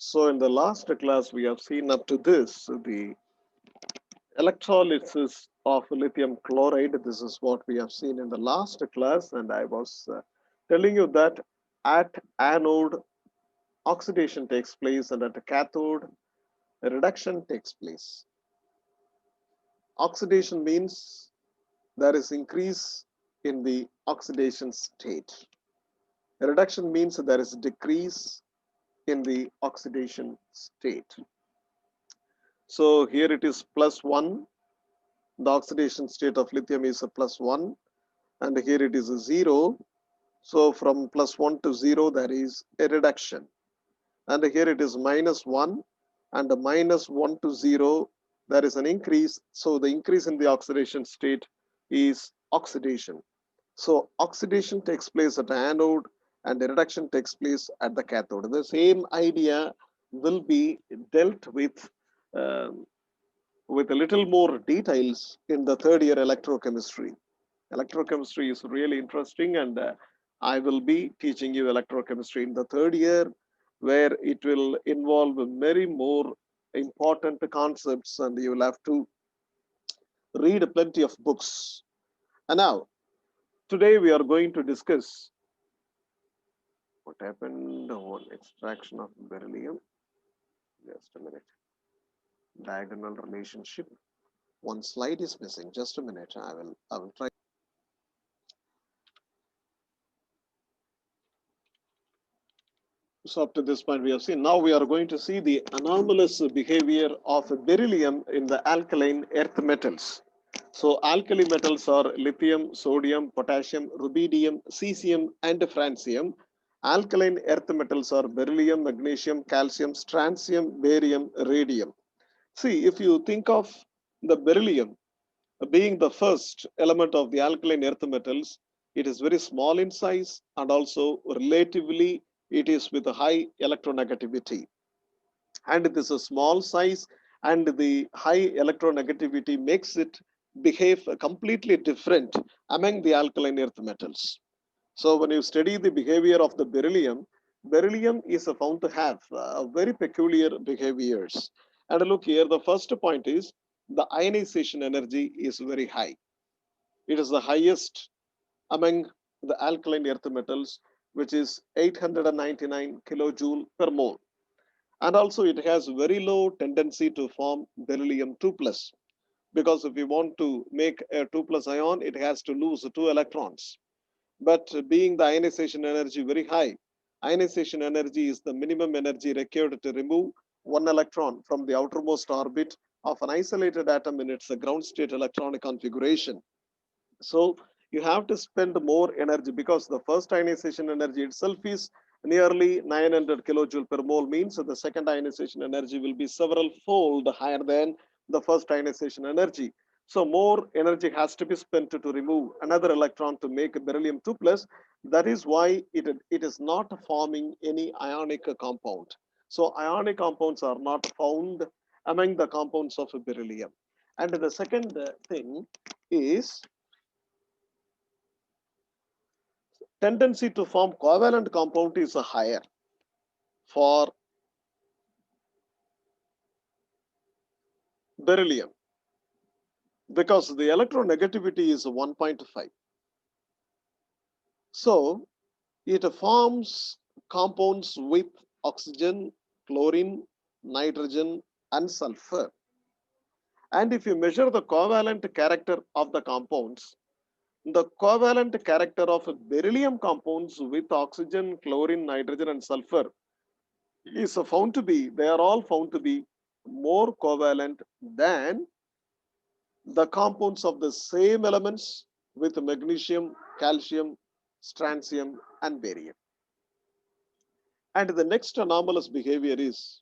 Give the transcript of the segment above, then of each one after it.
So in the last class, we have seen up to this, the electrolysis of lithium chloride. This is what we have seen in the last class. And I was telling you that at anode, oxidation takes place, and at the cathode, reduction takes place. Oxidation means there is increase in the oxidation state. Reduction means there is decrease in the oxidation state. So here it is plus 1. The oxidation state of lithium is a plus 1, and here it is a 0. So from plus 1 to 0, there is a reduction. And here it is minus 1, and the minus 1 to 0, there is an increase. So the increase in the oxidation state is oxidation. So oxidation takes place at the anode, and the reduction takes place at the cathode. The same idea will be dealt with a little more details in the third year electrochemistry. Electrochemistry is really interesting, and I will be teaching you electrochemistry in the third year, where it will involve many more important concepts, and you will have to read plenty of books. And now, today we are going to discuss what happened on extraction of beryllium. Just a minute. Diagonal relationship. One slide is missing. Just a minute. I will try. So up to this point we have seen. Now we are going to see the anomalous behavior of beryllium in the alkaline earth metals. So alkali metals are lithium, sodium, potassium, rubidium, cesium, and francium. Alkaline earth metals are beryllium, magnesium, calcium, strontium, barium, radium. See, if you think of the beryllium being the first element of the alkaline earth metals, it is very small in size, and also relatively it is with a high electronegativity. And it is a small size, and the high electronegativity makes it behave completely different among the alkaline earth metals. So when you study the behavior of the beryllium, beryllium is found to have very peculiar behaviors. And look here, the first point is the ionization energy is very high. It is the highest among the alkaline earth metals, which is 899 kilojoule per mole. And also it has very low tendency to form beryllium 2 plus, because if you want to make a 2 plus ion, it has to lose 2 electrons. But being the ionization energy very high, ionization energy is the minimum energy required to remove 1 electron from the outermost orbit of an isolated atom in its ground state electronic configuration. So you have to spend more energy, because the first ionization energy itself is nearly 900 kilojoule per mole, means the second ionization energy will be several fold higher than the first ionization energy. So more energy has to be spent to remove another electron to make beryllium 2 plus. That is why it is not forming any ionic compound. So ionic compounds are not found among the compounds of beryllium. And the second thing is tendency to form covalent compound is higher for beryllium, because the electronegativity is 1.5. So it forms compounds with oxygen, chlorine, nitrogen, and sulfur. And if you measure the covalent character of the compounds, the covalent character of beryllium compounds with oxygen, chlorine, nitrogen, and sulfur is found to be, they are all found to be more covalent than the compounds of the same elements with magnesium, calcium, strontium, and barium. And the next anomalous behavior is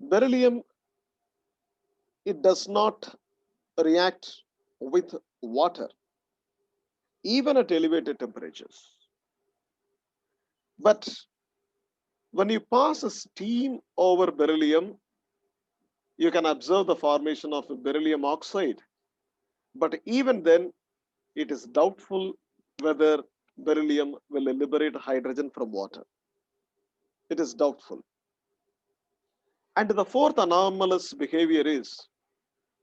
beryllium, it does not react with water, even at elevated temperatures. But when you pass a steam over beryllium, you can observe the formation of beryllium oxide. But even then, it is doubtful whether beryllium will liberate hydrogen from water. It is doubtful. And the fourth anomalous behavior is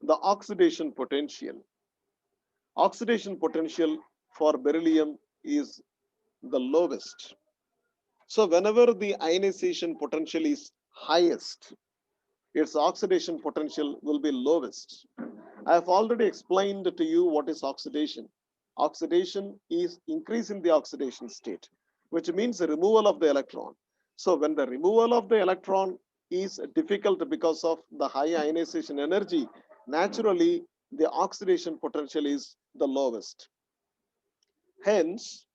the oxidation potential. Oxidation potential for beryllium is the lowest. So whenever the ionization potential is highest, its oxidation potential will be lowest. I have already explained to you what is oxidation. Oxidation is increase in the oxidation state, which means the removal of the electron. So when the removal of the electron is difficult because of the high ionization energy, naturally the oxidation potential is the lowest. Hence,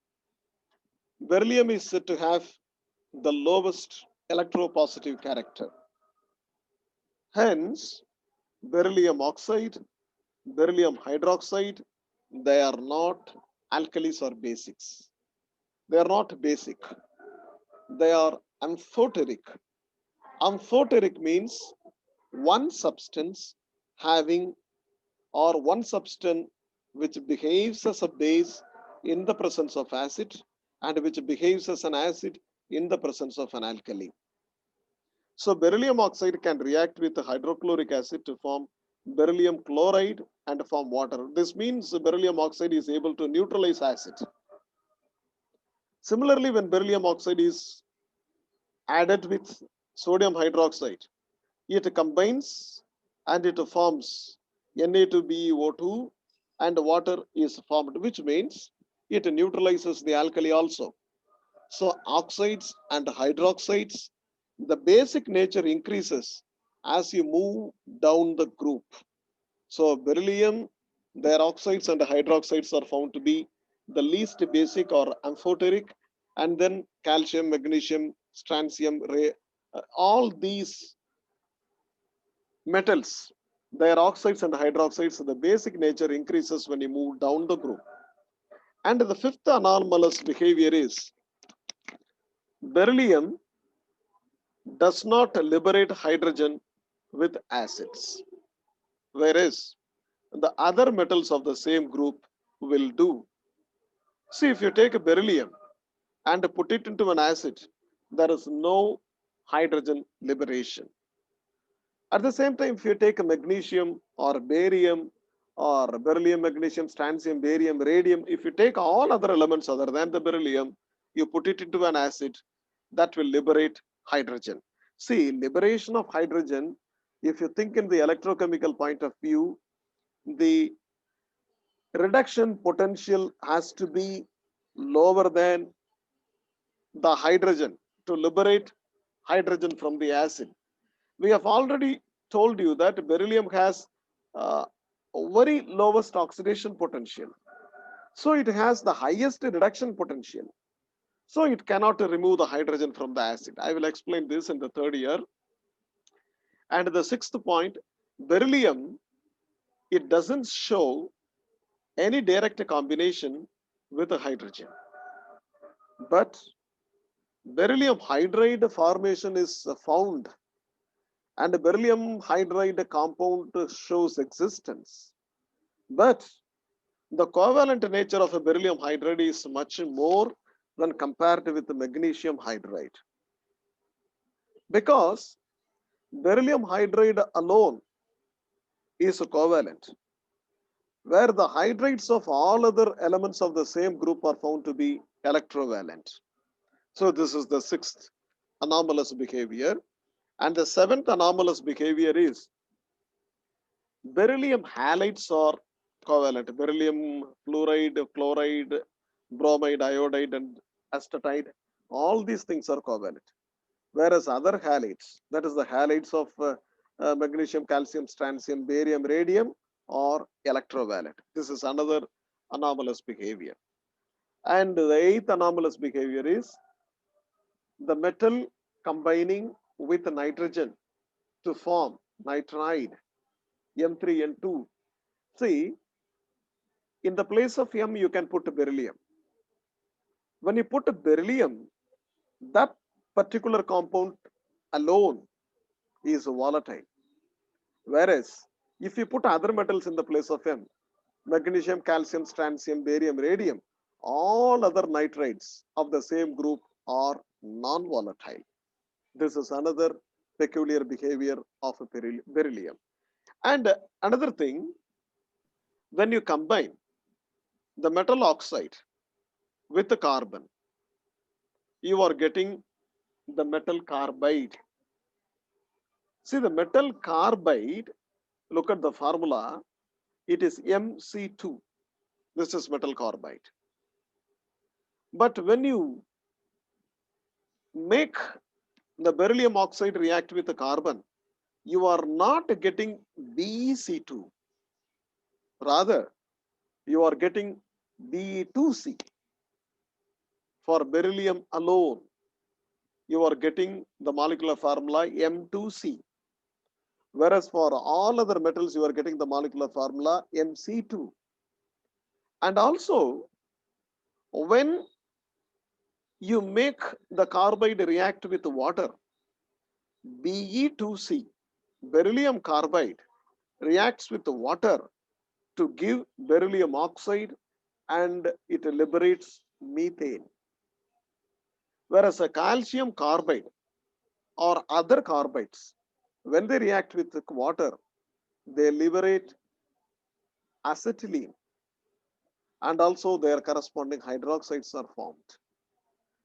beryllium is said to have the lowest electropositive character. Hence, beryllium oxide, beryllium hydroxide, they are not alkalis or basics. They are not basic. They are amphoteric. Amphoteric means one substance having or one substance which behaves as a base in the presence of acid and which behaves as an acid in the presence of an alkali. So beryllium oxide can react with hydrochloric acid to form beryllium chloride and form water. This means beryllium oxide is able to neutralize acid. Similarly, when beryllium oxide is added with sodium hydroxide, it combines and it forms Na2BeO2 and water is formed, which means it neutralizes the alkali also. So oxides and hydroxides, the basic nature increases as you move down the group. So beryllium, their oxides and hydroxides are found to be the least basic or amphoteric, and then calcium, magnesium, strontium, all these metals, their oxides and hydroxides, the basic nature increases when you move down the group. And the fifth anomalous behavior is beryllium does not liberate hydrogen with acids, whereas the other metals of the same group will do. See, if you take a beryllium and put it into an acid, there is no hydrogen liberation. At the same time, if you take a magnesium or barium or beryllium, magnesium, strontium, barium, radium, if you take all other elements other than the beryllium, you put it into an acid, that will liberate hydrogen. See, liberation of hydrogen, if you think in the electrochemical point of view, the reduction potential has to be lower than the hydrogen to liberate hydrogen from the acid. We have already told you that beryllium has very lowest oxidation potential. So it has the highest reduction potential. So it cannot remove the hydrogen from the acid. I will explain this in the third year. And the sixth point, beryllium, it doesn't show any direct combination with a hydrogen. But beryllium hydride formation is found, and beryllium hydride compound shows existence. But the covalent nature of a beryllium hydride is much more when compared with the magnesium hydride. Because beryllium hydride alone is covalent, where the hydrides of all other elements of the same group are found to be electrovalent. So this is the sixth anomalous behavior. And the seventh anomalous behavior is beryllium halides are covalent. Beryllium fluoride, chloride, bromide, iodide, and astatide, all these things are covalent. Whereas other halides, that is the halides of magnesium, calcium, strontium, barium, radium, are electrovalent. This is another anomalous behavior. And the eighth anomalous behavior is the metal combining with nitrogen to form nitride, M3N2. See, in the place of M, you can put beryllium. When you put beryllium, that particular compound alone is volatile. Whereas, if you put other metals in the place of M, magnesium, calcium, strontium, barium, radium, all other nitrides of the same group are non-volatile. This is another peculiar behavior of a beryllium. And another thing, when you combine the metal oxide with the carbon, you are getting the metal carbide. See, the metal carbide, look at the formula, it is Mc2. This is metal carbide. But when you make the beryllium oxide react with the carbon, you are not getting Bc2. Rather, you are getting Be2C. For beryllium alone, you are getting the molecular formula M2C. Whereas for all other metals, you are getting the molecular formula Mc2. And also, when you make the carbide react with water, Be2C, beryllium carbide, reacts with the water to give beryllium oxide and it liberates methane. Whereas a calcium carbide or other carbides, when they react with water, they liberate acetylene and also their corresponding hydroxides are formed.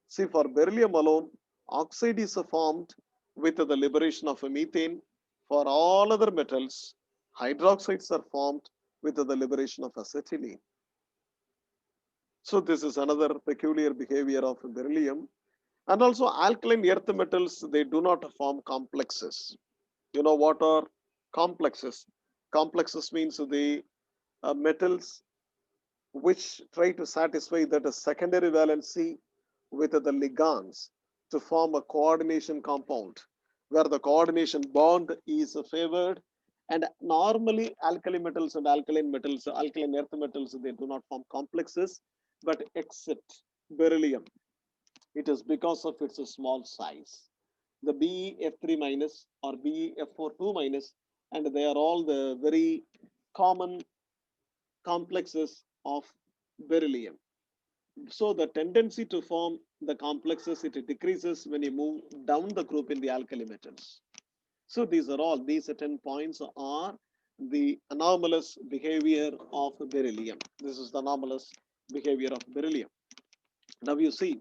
See, for beryllium alone, oxide is formed with the liberation of methane. For all other metals, hydroxides are formed with the liberation of acetylene. So this is another peculiar behavior of beryllium. And also alkaline earth metals, they do not form complexes. You know what are complexes? Complexes means the metals which try to satisfy that secondary valency with the ligands to form a coordination compound where the coordination bond is favored. And normally alkali metals and alkaline metals, alkaline earth metals, they do not form complexes, but except beryllium. It is because of its small size. The BeF3 minus or BeF42 minus, and they are all the very common complexes of beryllium. So the tendency to form the complexes, it decreases when you move down the group in the alkali metals. So these are all, these 10 points are the anomalous behavior of beryllium. This is the anomalous behavior of beryllium. Now you see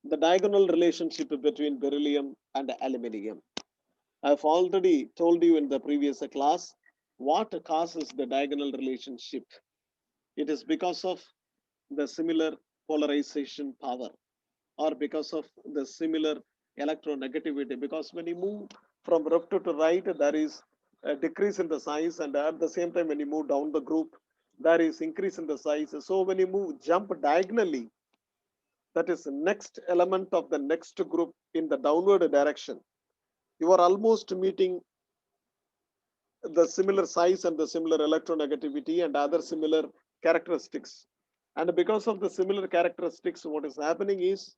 the diagonal relationship between beryllium and aluminium. I've already told you in the previous class what causes the diagonal relationship. It is because of the similar polarization power or because of the similar electronegativity. Because when you move from left to right, there is a decrease in the size, and at the same time, when you move down the group, there is increase in the size. So when you jump diagonally, that is the next element of the next group in the downward direction, you are almost meeting the similar size and the similar electronegativity and other similar characteristics. And because of the similar characteristics, what is happening is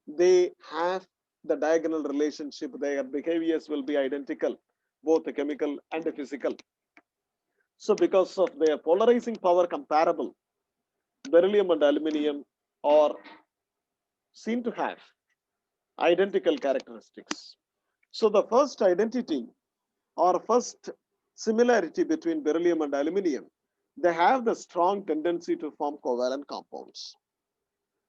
they have the diagonal relationship. Their behaviors will be identical, both chemical and physical. So because of their polarizing power comparable, beryllium and aluminium are seen to have identical characteristics. So the first identity or first similarity between beryllium and aluminium, they have the strong tendency to form covalent compounds.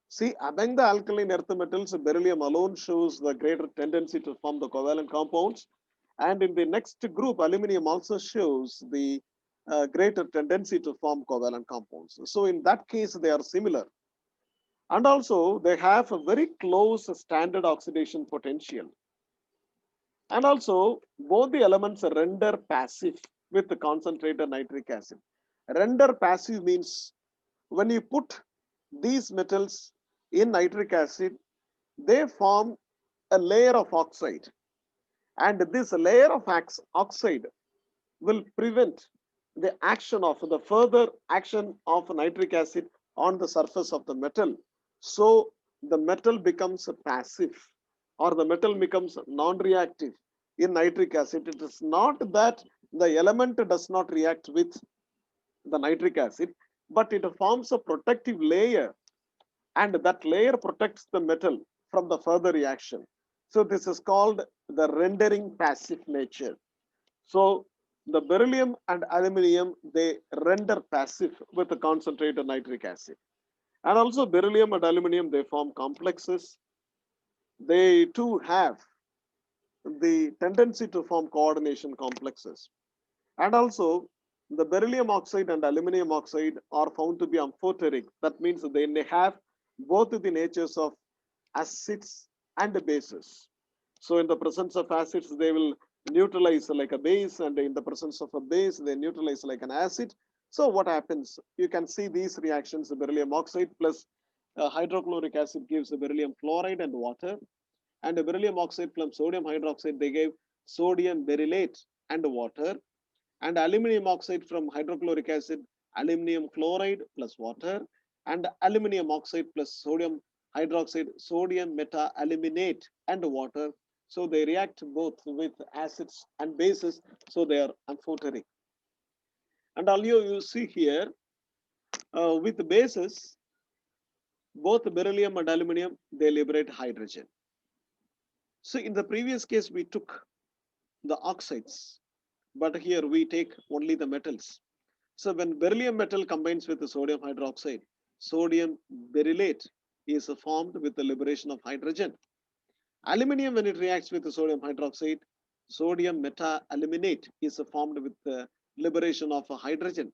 See, among the alkaline earth metals, beryllium alone shows the greater tendency to form the covalent compounds. And in the next group, aluminium also shows the greater tendency to form covalent compounds. So in that case, they are similar. And also, they have a very close standard oxidation potential. And also, both the elements render passive with the concentrated nitric acid. Render passive means when you put these metals in nitric acid, they form a layer of oxide. And this layer of oxide will prevent the action of the further action of nitric acid on the surface of the metal. So the metal becomes passive or the metal becomes non-reactive in nitric acid. It is not that the element does not react with the nitric acid, but it forms a protective layer, and that layer protects the metal from the further reaction. So this is called the rendering passive nature. So the beryllium and aluminium, they render passive with the concentrated nitric acid. And also beryllium and aluminium, they form complexes. They too have the tendency to form coordination complexes. And also the beryllium oxide and aluminum oxide are found to be amphoteric. That means they may have both the natures of acids and bases. So in the presence of acids, they will neutralize like a base, and in the presence of a base, they neutralize like an acid. So what happens? You can see these reactions: the beryllium oxide plus hydrochloric acid gives the beryllium chloride and water, and the beryllium oxide plus sodium hydroxide, they gave sodium berylate and water, and aluminum oxide from hydrochloric acid, aluminum chloride plus water, and aluminum oxide plus sodium hydroxide, sodium meta-aluminate and water. So they react both with acids and bases, so they are amphoteric. And all you see here, with the bases, both beryllium and aluminum, they liberate hydrogen. So in the previous case, we took the oxides, but here we take only the metals. So when beryllium metal combines with the sodium hydroxide, sodium berylate is formed with the liberation of hydrogen. Aluminium, when it reacts with the sodium hydroxide, sodium meta-aluminate is formed with the liberation of hydrogen.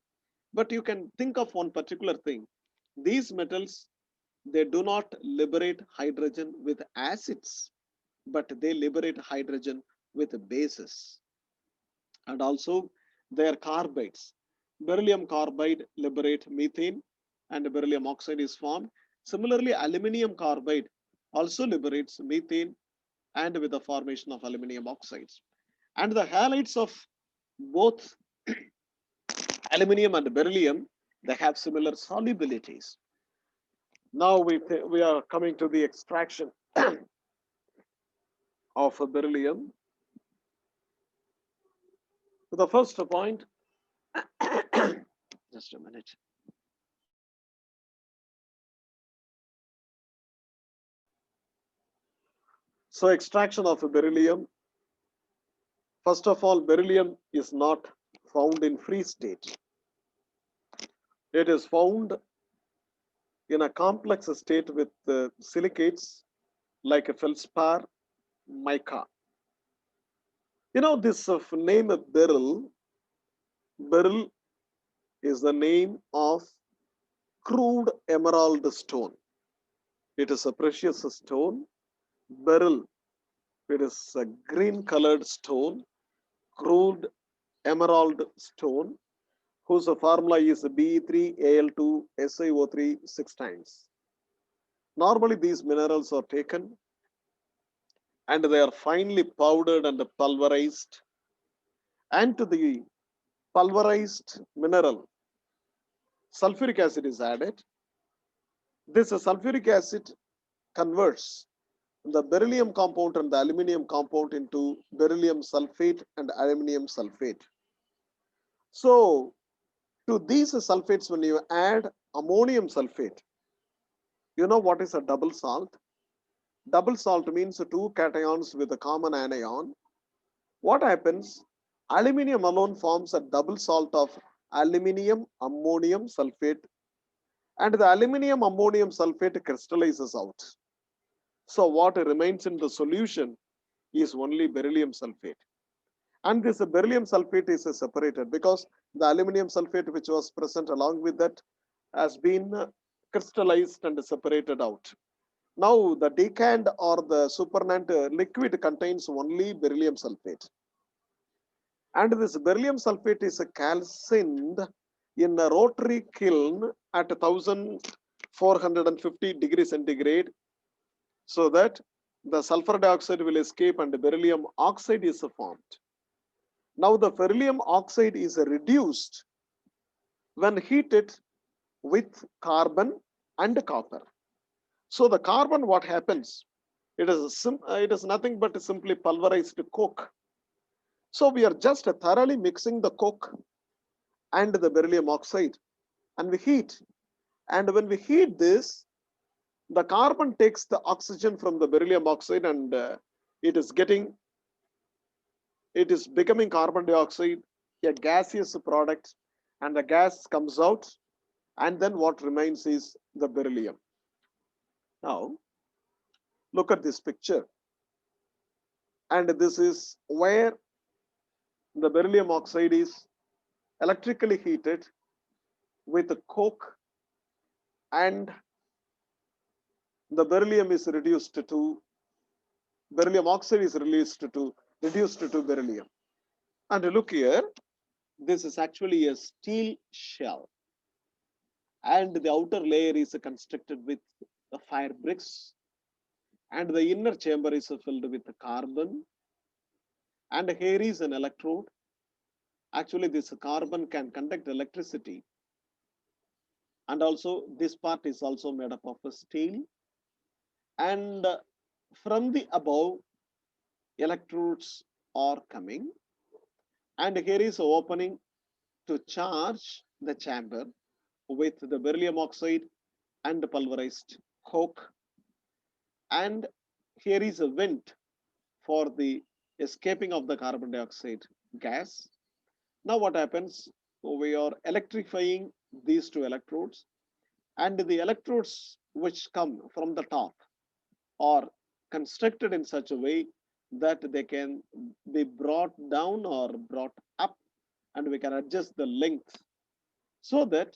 But you can think of one particular thing. These metals, they do not liberate hydrogen with acids, but they liberate hydrogen with bases. And also their carbides. Beryllium carbide liberate methane and beryllium oxide is formed. Similarly, aluminium carbide also liberates methane and with the formation of aluminium oxides. And the halides of both aluminium and beryllium, they have similar solubilities. Now we are coming to the extraction of beryllium. The first point, just a minute. So extraction of beryllium. First of all, beryllium is not found in free state. It is found in a complex state with silicates like a feldspar, mica. You know this name of beryl. Beryl is the name of crude emerald stone. It is a precious stone. Beryl, it is a green colored stone, crude emerald stone, whose formula is Be3Al2SiO3 6 times. Normally, these minerals are taken and they are finely powdered and pulverized. And to the pulverized mineral, sulfuric acid is added. This sulfuric acid converts the beryllium compound and the aluminium compound into beryllium sulfate and aluminium sulfate. So, to these sulfates, when you add ammonium sulfate, you know what is a double salt? Double salt means two cations with a common anion. What happens? Aluminium alone forms a double salt of aluminium ammonium sulfate, and the aluminium ammonium sulfate crystallizes out. So what remains in the solution is only beryllium sulfate. And this beryllium sulfate is separated because the aluminium sulfate which was present along with that has been crystallized and separated out. Now the decant or the supernatant liquid contains only beryllium sulfate. And this beryllium sulfate is calcined in a rotary kiln at 1450 degrees centigrade, so that the sulfur dioxide will escape and beryllium oxide is formed. Now the beryllium oxide is reduced when heated with carbon and copper. So the carbon, what happens? It is nothing but simply pulverized coke. So we are just thoroughly mixing the coke and the beryllium oxide and we heat. And when we heat this, the carbon takes the oxygen from the beryllium oxide and It is getting, it is becoming carbon dioxide, a gaseous product, and the gas comes out, and then what remains is the beryllium. Now, look at this picture, and this is where the beryllium oxide is electrically heated with coke, and the beryllium is beryllium oxide is reduced to beryllium. And look here, this is actually a steel shell, and the outer layer is constructed with the fire bricks, and the inner chamber is filled with carbon, and here is an electrode. Actually, this carbon can conduct electricity, and also this part is also made up of steel, and from the above, electrodes are coming, and here is an opening to charge the chamber with the beryllium oxide and pulverized coke, and here is a vent for the escaping of the carbon dioxide gas. Now what happens? We are electrifying these two electrodes, and the electrodes which come from the top are constructed in such a way that they can be brought down or brought up, and we can adjust the length so that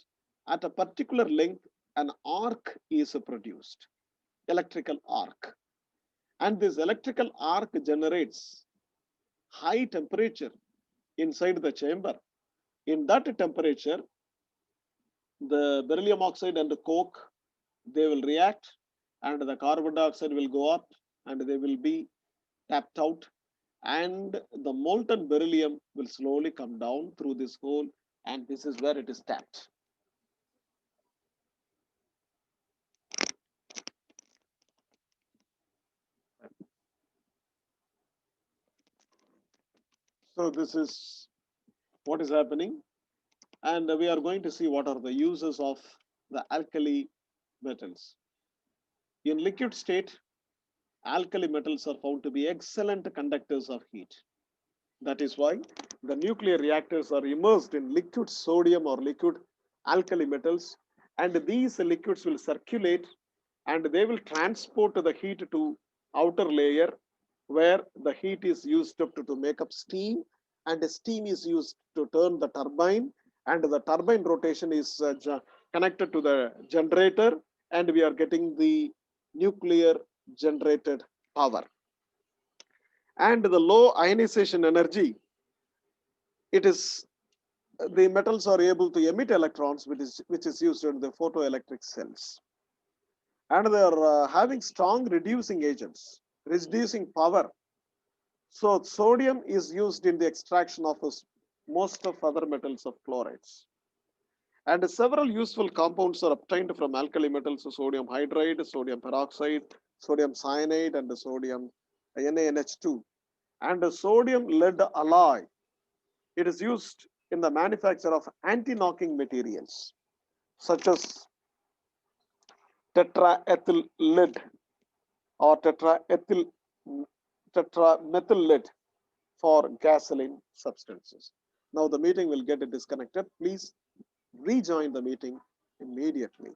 at a particular length an arc is produced, electrical arc, and this electrical arc generates high temperature inside the chamber. In that temperature, the beryllium oxide and the coke, they will react, and the carbon dioxide will go up, and they will be tapped out, and the molten beryllium will slowly come down through this hole, and this is where it is tapped. So this is what is happening, and we are going to see what are the uses of the alkali metals. In liquid state, alkali metals are found to be excellent conductors of heat. That is why the nuclear reactors are immersed in liquid sodium or liquid alkali metals, and these liquids will circulate, and they will transport the heat to outer layer, where the heat is used to make up steam, and the steam is used to turn the turbine, and the turbine rotation is connected to the generator, and we are getting the nuclear generated power. And the low ionization energy, it is, the metals are able to emit electrons, which is used in the photoelectric cells, and they are having strong reducing agents, reducing power. So sodium is used in the extraction of most of other metals of chlorides, and several useful compounds are obtained from alkali metals: sodium hydride, sodium peroxide, sodium cyanide, and sodium NaNH2, and the sodium lead alloy. It is used in the manufacture of anti-knocking materials such as tetraethyl lead or tetramethyl lead for gasoline substances. Now the meeting will get disconnected. Please rejoin the meeting immediately.